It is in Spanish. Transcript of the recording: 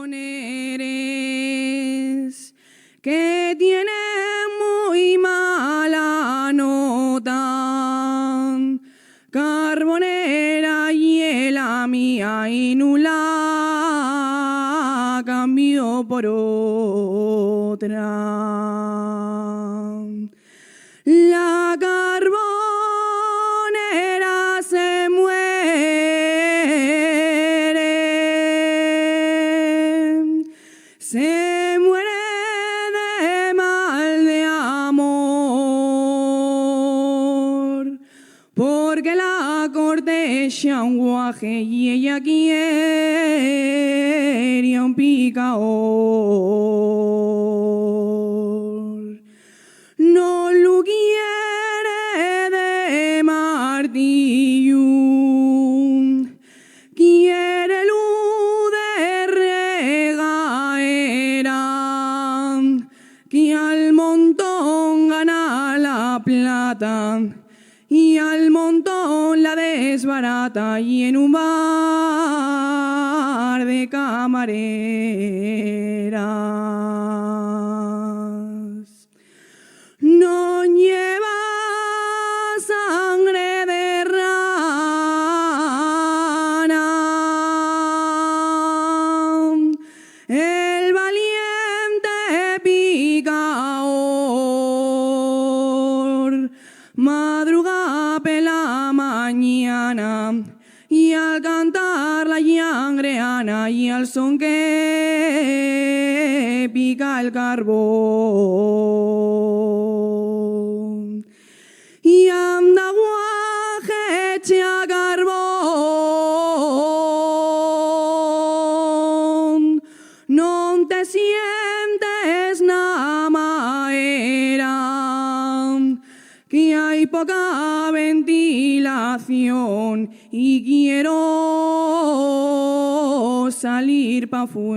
carboneres que tienen muy mala nota. Carbonera y la mía y no la cambio por otra. La carbonera se muere de mal de amor, porque la corteja un guaje y ella quiere un picador. No lo quiere de martillo, quiere luz de regaera, que al montón gana la plata y al montón la desbarata, y en un bar de camareras no lleva sangre de rana. El valiente picador madruga pela mañana y al cantar la llangreana y al son que pica el carbón y anda guaje echa carbón, no te sientes nada maera, que hay poca ventilación y quiero salir pa' fuera.